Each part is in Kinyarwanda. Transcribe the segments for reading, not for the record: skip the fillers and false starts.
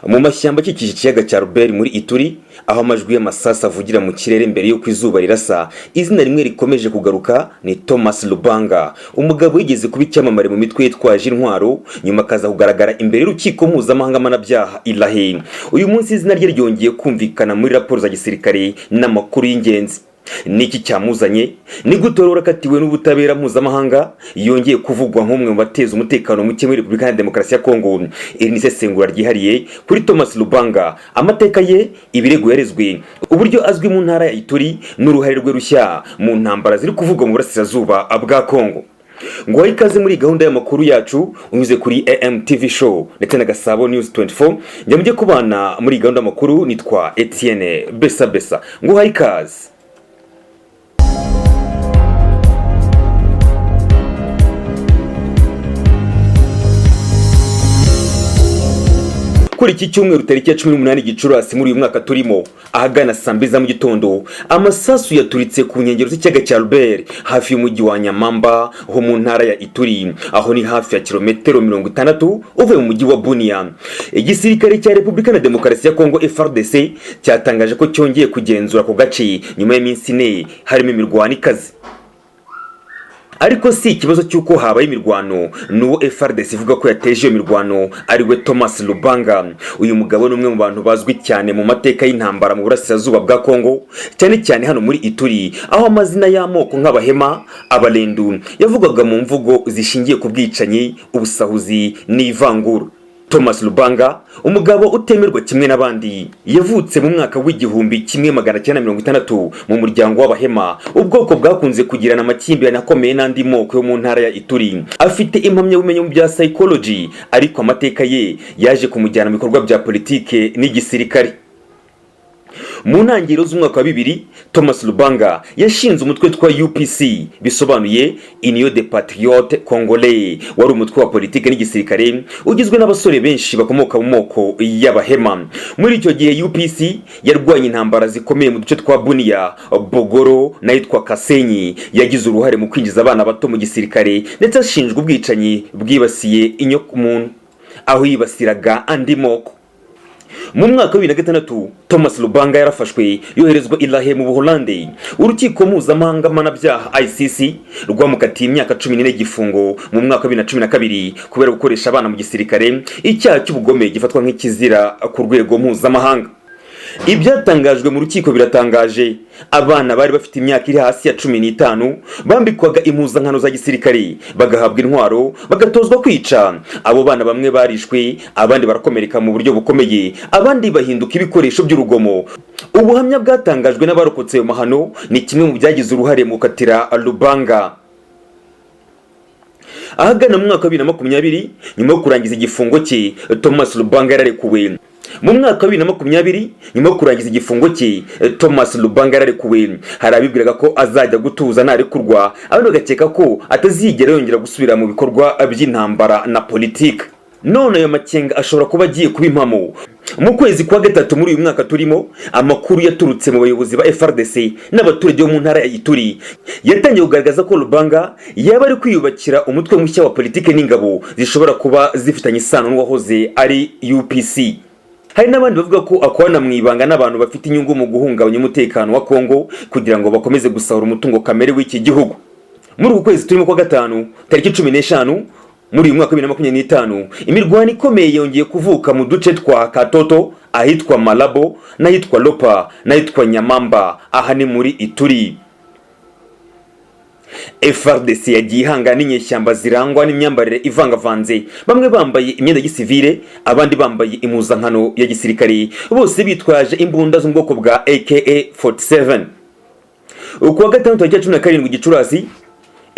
mu mashyamba akikije ikiyaga cya Ruberi muri Ituri, aho amajwi y'amasasu avugira mu kirere mbere yo kwizuba rirasa. Izina rimwe rikomeje kugaruka ni Thomas Lubanga, umugabo yigeze kuba icyamamare mu mitwe yitwaje intwaro, nyuma akaza kugaragara imbere y'urukiko mpuzamahanga mpanabyaha i La Haye. Uyu munsi izina rye ryongeye kumvikana muri raporo za gisirikare n'amakuru y'ingenzi. Niki cyamuzanye? Ni gutorora katiwe n'ubutabera mpuzamahanga, yongeye kuvugwa nk'umwe mu bateza umutekano muke muri Repubulika ya Demokarasi ya Kongo. Iri ni isesengura ryihariye kuri Thomas Lubanga, amateka ye, ibirego yarezwe, uburyo azwi mu ntara ya Ituri n'uruhare rwe rushya mu ntambara ziri kuvugwa mu burasirazuba bwa Kongo. Ngo ikaze muri gahunda y'amakuru yacu unyuze kuri AMTV show ndetse na Gasabo News 24. Njya mujye kubana muri gahunda y'amakuru, nitwa Etienne Besa. Ngo ikaze. Kuri iki cyumweru tariki ya 18 Gicurasi muri uyu mwaka turimo, ahagana saa 2 za mu gitondo, amasasu yaturitse ku nkengero z'ikiyaga cya Ruberi hafi y'umujyi wa Nyamamba ho mu ntara ya Ituri, aho ni hafi ya kilometero 60 uvuye mu mujyi wa Bunia. Igisirikare cya Repubulika ya Demokarasi ya Kongo FARDC cyatangaje ko cyongeye kugenzura ako gace nyuma y'iminsi 4 harimo imirwano ikaze. Ariko si ikibazo cy'uko habaye imirwano, n'uwo FARDC ivuga ko yateje iyo mirwano ari we Thomas Lubanga. Uyu mugabo ni umwe mu bantu bazwi cyane mu mateka y'intambara mu burasirazuba bwa Kongo, cyane cyane hano muri Ituri, aho amazina y'amoko nk'Abahema, Abalendu yavugaga mu mvugo zishingiye ku bwicanyi, ubusahuzi n'ivangura. Thomas Lubanga, umugabo utemerwa kimwe n'abandi, yavutse mu mwaka w'igihumbi 1960 mu muryango w'Abahema, ubwoko bwakunze kugirana amakimbirane akomeye n'andi moko yo mu ntara ya Ituri. Afite impamyabumenyi mu bya psychology, ariko amateka ye yaje kumujyana mu bikorwa bya politike n'igisirikare. Mu ntangiriro z'umwaka wa 2000, Thomas Lubanga yashinze umutwe twa UPC, bisobanuye Union des Patriotes Congolais, wari umutwe wa politike n'igisirikare ugizwe n'abasore benshi bakomoka mu moko y'Abahema. Muri icyo gihe UPC yarwanye intambara zikomeye mu duce twa Bunia, Bogoro n'ahitwa Kasenyi. Yagize uruhare mu kwinjiza abana bato mu gisirikare ndetse ashinjwa ubwicanyi bwibasiye inyokomuntu, aho yibasiraga andi moko. Mu mwaka wa 2006, Thomas Lubanga yarafashwe yoherezwa i La Haye mu Buholande. Urukiko mpuzamahanga mpanabyaha ICC rwamukatiye imyaka 14 gifungo mu mwaka wa 2012 kubera gukoresha abana mu gisirikare, icyaha cy'ubugome gifatwa nk'ikizira ku rwego mpuzamahanga. Ibyatangajwe mu rukiko biratangaje. Abana bari bafite imyaka iri hasi ya 15 bambikwaga impuzankano za gisirikare, bagahabwa intwaro, bagatozwa kwica. Abo bana bamwe barishwe, abandi barakomereka mu buryo bukomeye, abandi bahinduka ibikoresho by'urugomo. Ubuhamya bwatangajwe n'abarokotse ayo mahano ni kimwe mu byagize uruhare mu katira Lubanga. Ahagana mu mwaka wa 2020, nyuma yo kurangiza igifungo cye, Thomas Lubanga yararekuwe. Mu mwaka wa 2020, nyuma yo kurangiza igifungo cye, Thomas Lubanga yararekuwe. Hari abibwiraga ko azajya gutuza narekurwa, abandi bagakeka ko atazigera yongera gusubira mu bikorwa by'intambara na politike. None ayo makenga ashobora kuba agiye kuba impamo. Mu kwezi kwa gatatu muri uyu mwaka turimo, amakuru yaturutse mu bayobozi ba FARDC n'abaturage bo mu ntara ya Ituri yatangiye kugaragaza ko Lubanga yaba ari kwiyubakira umutwe mushya wa politike n'ingabo zishobora kuba zifitanye isano n'uwahoze ari UPC. Hari n'abandi bavuga ko akwana mu ibanga n'abantu bafite inyungu mu guhungabanya umutekano wa Kongo kugira ngo bakomeze gusahura umutungo kamere w'iki gihugu. Muri uku kwezi turimo kwa gatanu tariki 15 muri uyu mwaka wa 2025, imirwano ikomeye yongeye kuvuka mu duce twa Katoto, ahitwa Malabo, n'ahitwa Lopa, n'ahitwa Nyamamba, aha ni muri Ituri. FARDC yagiye ihangana n'inyeshyamba zirangwa n'imyambarire ivangavanze, bamwe bambaye imyenda y'isivile, abandi bambaye impuzankano ya gisirikare, bose bitwaje imbunda zo mu bwoko bwa AK-47. Kuwa gatanu tariki 17 Gicurasi,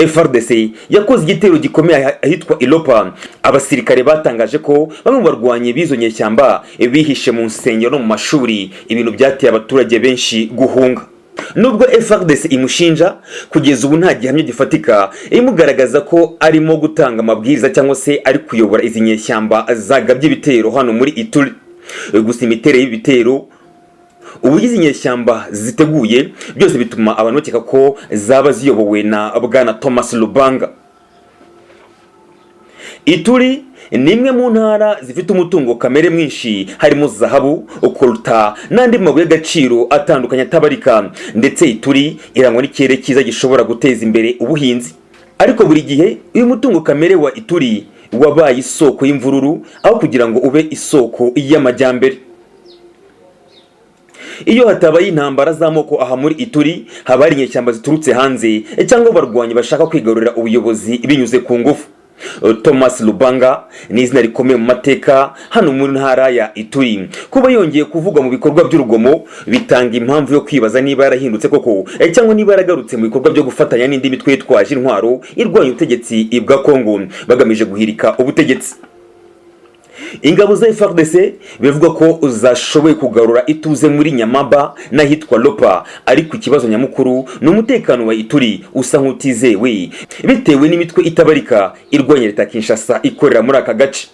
FARDC yakoze igitero gikomeye ahitwa Ilopa. Abasirikare batangaje ko bamwe mu barwanyi bizo nyeshyamba bihishe mu nsengero no mu mashuri, ibintu byateye abaturage benshi guhunga. Nubwo FARDC imushinja, kugeza ubu nta gihamya gifatika imugaragaza ko arimo gutanga amabwiriza cyangwa se ari kuyobora izi nyeshyamba zagabye ibitero hano muri Ituri. Gusa imiterere y'ibitero, ubugize inyeshyamba ziteguye, byose bituma abantu bakeka ko zaba ziyobowe na bwana Thomas Lubanga. Ituri ni imwe mu ntara zifite umutungo kamere mwinshi, harimo zahabu, coltan n'andi mabuye y'agaciro atandukanye atabarika, ndetse Ituri irangwa n'ikirere cyiza gishobora guteza imbere ubuhinzi. Ariko buri gihe uyu mutungo kamere wa Ituri wabaye isoko y'imvururu aho kugira ngo ube isoko y'amajyambere. Iyo hatabaye intambara z'amoko aha muri Ituri, haba hari inyeshyamba ziturutse hanze cyangwa abarwanyi bashaka kwigarurira ubuyobozi binyuze ku ngufu. Thomas Lubanga ni izina rikomeye mu mateka hano mu ntara ya Ituri. Kuba yongeye kuvugwa mu bikorwa by'urugomo bitanga impamvu yo kwibaza niba yarahindutse koko cyangwa niba yaragarutse mu bikorwa byo gufatanya n'indi mitwe yitwaje intwaro irwanya ubutegetsi bwa Kongo bagamije guhirika ubutegetsi. Ingabo za FARDC bivuga ko zashoboye kugarura ituze muri Nyamamba n'ahitwa Lopa, ariko ikibazo nyamukuru ni umutekano wa Ituri usa nk'utizewe bitewe n'imitwe itabarika irwanya leta Kinshasa ikorera muri aka gace.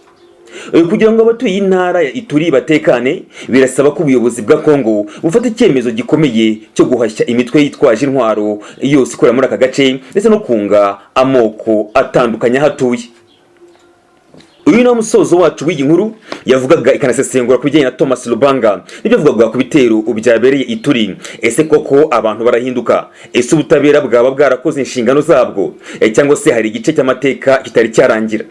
Kugira ngo abatuye intara ya Ituri batekane, birasaba ko ubuyobozi bwa Kongo bufata icyemezo gikomeye cyo guhashya imitwe yitwaje intwaro yose ikorera muri aka gace ndetse no kunga amoko atandukanye hatuye. Uyu ni umusozo wacu w'iyi nkuru yavugaga ikanasesengura ku bijyanye na Thomas Lubanga nibyo avugaga ku bitero byabereye Ituri. Ese koko abantu barahinduka? Ese ubutabera bwaba bwarakoze inshingano zabwo cyangwa se hari igice cy'amateka kitari cyarangira?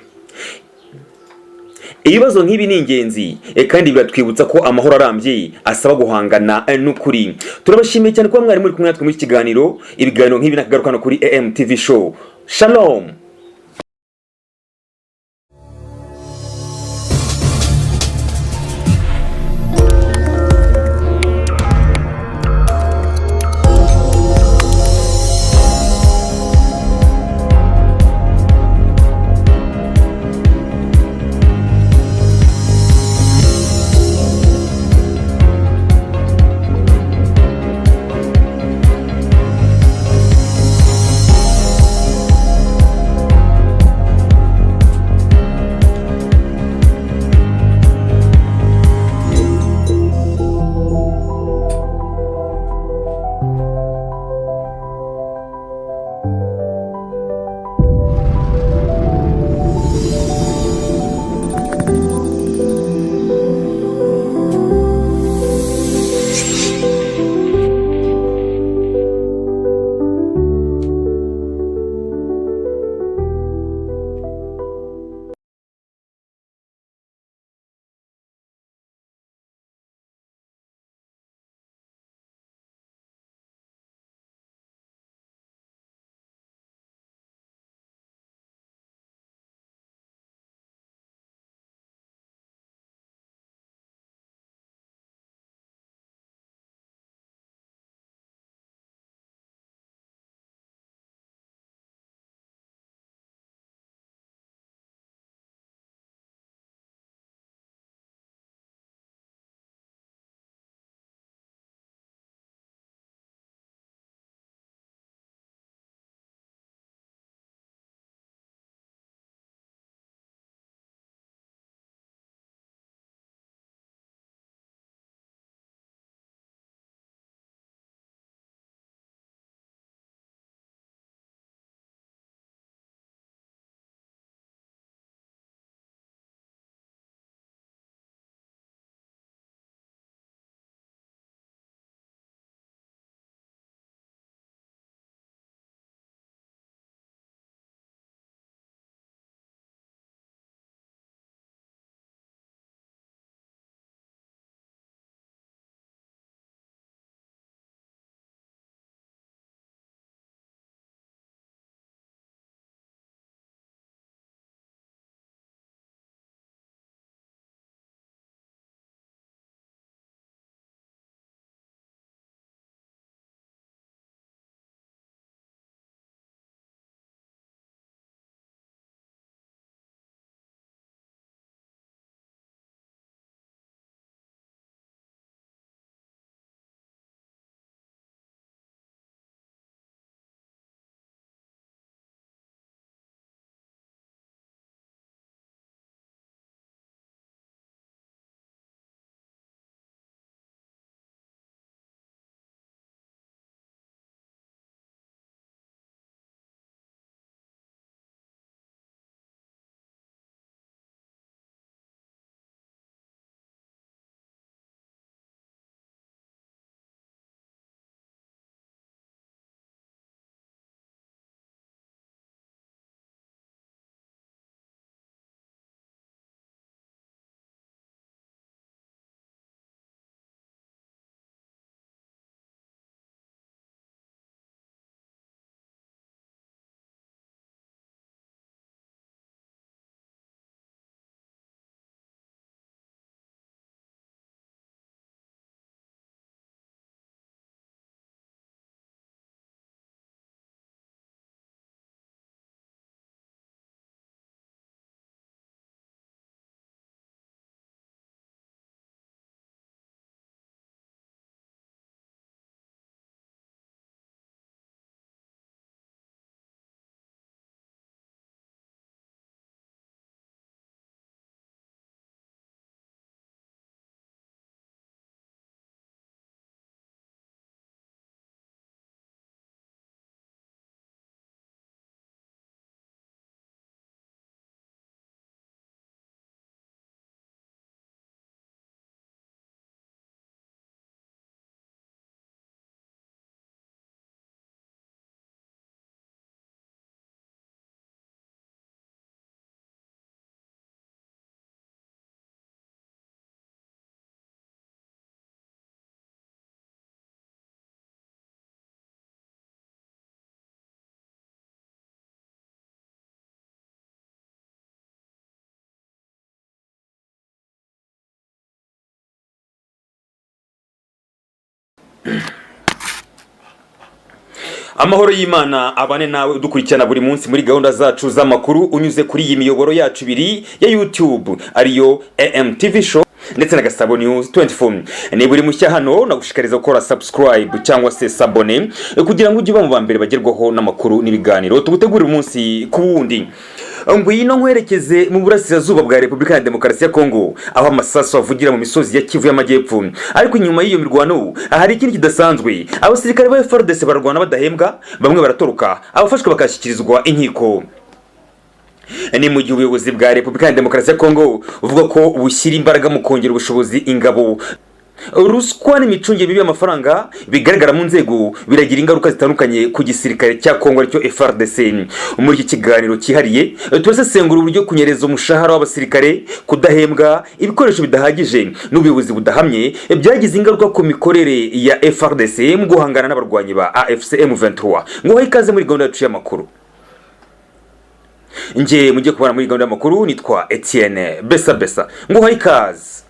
Ibibazo nk'ibi ni ingenzi kandi biratwibutsa ko amahoro arambye asaba guhangana n'ukuri. Turabashimiye cyane kuba mwari muri kumwe natwe muri kiganiro. Ibiganiro nk'ibi nakagarukana kuri AM TV show. Shalom. Amahoro y'Imana abane nawe udukurikirana buri munsi muri gahunda zacu z'amakuru unyuze kuri iyi miyoboro yacu ibiri ya YouTube ariyo AMTV Show ndetse na Gasabo News 24. Ni buri mushya hano nagushikariza gukora subscribe cyangwa se sabone kugira ngo ujye uba mu bambere bagerwaho n'amakuru n'ibiganiro tugutegurira umunsi ku wundi. Ngwino nkwerekeze mu burasirazuba bwa Repubulika ya Demokarasi ya Kongo aho amasasu avugira mu misozi ya Kivu y'Amajyepfo. Ariko inyuma y'iyo mirwano hari ikindi kidasanzwe. Abasirikare ba FARDC barwana badahembwa, bamwe baratoroka, abafashwe bakashyikirizwa inkiko. Ni mu gihe ubuyobozi bwa Repubulika ya Demokarasi ya Kongo uvuga ko bushyira imbaraga mu kongera ubushobozi ingabo. Ruswa n'imicungire mibi y'amafaranga bigaragara mu nzego biragira ingaruka zitandukanye ku gisirikare cya Kongo aricyo FARDC. Muri iki kiganiro cyihariye turasesengura uburyo kunyereza umushahara w'abasirikare, kudahembwa, ibikoresho bidahagije n'ubuyobozi budahamye byagize ingaruka ku mikorere ya FARDC mu guhangana n'abarwanyi ba AFC M23. Ngo ikaze muri gahunda yacu y'amakuru. Nje mujye kubana muri gahunda y'amakuru, nitwa Etienne Besa. Ngo ikaze.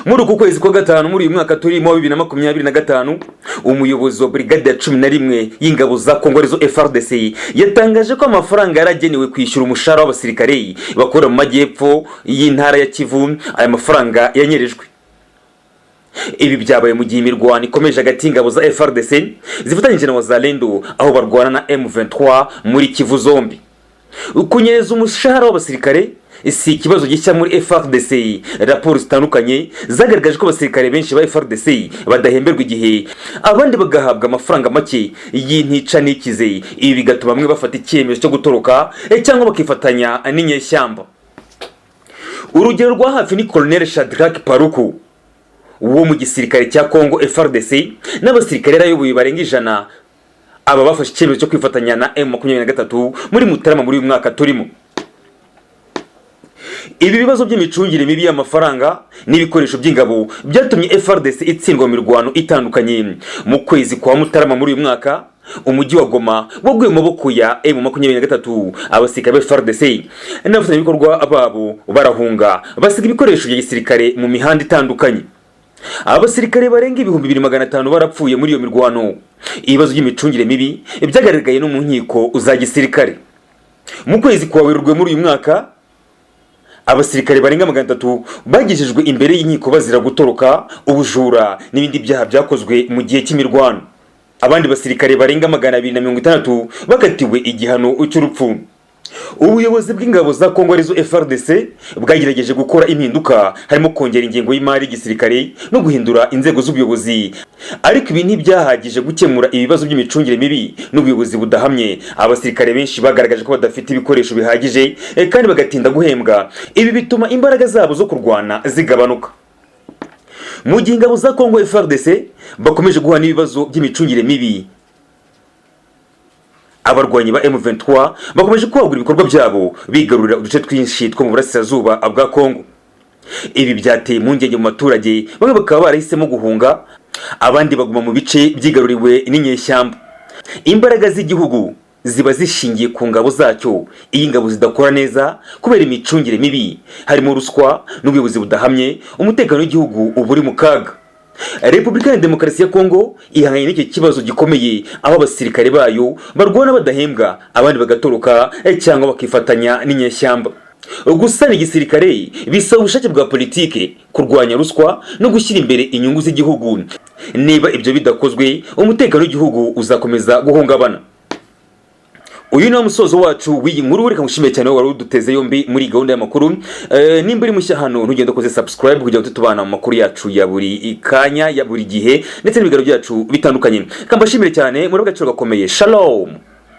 Muri uku kwezi kwa gatanu muri uyu mwaka turimo 2025 umuyobozi wa brigade ya 11 y'ingabo za Kongo arizo FARDC yatangaje ko amafaranga yaragenewe kwishyura umushahara w'abasirikare bakora mu majyepfo y'intara ya Kivu aya mafaranga yanyerejwe. Ibi byabaye mu gihe imirwano ikomeje hagati y'ingabo za FARDC zifatanyije na Wazalendo aho barwana na M23 muri Kivu zombi. Kunyereza umushahara w'abasirikare si ikibazo gishya muri FARDC. Raporo zitandukanye zagaragaje ko abasirikare benshi ba FARDC badahemberwa igihe, abandi bagahabwa amafaranga make y'intica n'ikize. Ibi bigatuma bamwe bafata icyemezo cyo gutoroka cyangwa bakifatanya n'inyeshyamba. Urugero rwa hafi ni Colonel Shadrack Paruku wo mu gisirikare cya Kongo FARDC n'abasirikare yarayoboye barenga 100 aba bafashe icyemezo cyo kwifatanya na M23 muri Mutarama muri uyu mwaka turimo. Ibi bibazo by'imicungire mibi y'amafaranga n'ibikoresho by'ingabo byatumye FARDC itsindwa mu mirwano itandukanye. Mu kwezi kwa Mutarama muri uyu mwaka umujyi wa Goma waguye mu maboko ya M23. Abasirikare ba FARDC n'abafatanyabikorwa babo barahunga basiga ibikoresho bya gisirikare mu mihanda itandukanye. Abasirikare barenga 2500 barapfuye muri iyo mirwano. Ibibazo by'imicungire mibi byagaragaye no mu nkiko za gisirikare. Mu kwezi kwa Werurwe muri uyu mwaka abasirikare barenga 300 bagejejwe imbere y'inkiko bazira gutoroka, ubujura n'ibindi byaha byakozwe mu gihe cy'imirwano. Abandi basirikare barenga 260 bakatiwe igihano cy'urupfu. Ubuyobozi bw'ingabo za Kongo arizo FARDC bwagerageje gukora impinduka harimo kongera ingengo y'imari y'igisirikare no guhindura inzego z'ubuyobozi, ariko ibi ntibyahagije gukemura ibibazo by'imicungire mibi n'ubuyobozi budahamye. Abasirikare benshi bagaragaje ko badafite ibikoresho bihagije kandi bagatinda guhembwa. Ibi bituma imbaraga zabo zo kurwana zigabanuka. Mu gihe ingabo za Kongo FARDC bakomeje guhana ibibazo by'imicungire mibi, abarwanyi ba M23 bakomeje kwagura ibikorwa byabo bigarurira uduce twinshi two mu burasirazuba bwa Kongo. Ibi byateye impungenge mu baturage, bamwe bakaba barahisemo guhunga, abandi baguma mu bice byigaruriwe n'inyeshyamba. Imbaraga z'igihugu ziba zishingiye ku ngabo zacyo. Iyi ngabo zidakora neza kubera imicungire mibi, harimo ruswa n'ubuyobozi budahamye, umutekano w'igihugu uburi mu kaga. Repubulika ya Demokarasi ya Kongo ihanganye n'iki kibazo gikomeye aho abasirikare bayo barwana badahembwa, abandi bagatoroka cyangwa bakifatanya n'inyeshyamba. Gusana igisirikare bisaba ubushake bwa politike, kurwanya ruswa no gushyira imbere inyungu z'igihugu. Niba ibyo bidakozwe, umutekano w'igihugu uzakomeza guhungabana. Uyu ni umusozo wacu w'iyi nkuru. Reka ngushimire cyane wari uduteze yombi muri gahunda y'amakuru. Nimba uri mushya hano ntugende koze subscribe kugira ngo tutubana mu makuru yacu ya buri kanya ya buri gihe ndetse n'ibiganiro byacu bitandukanye. Kambashimire cyane muri agaciro gakomeye. Shalom.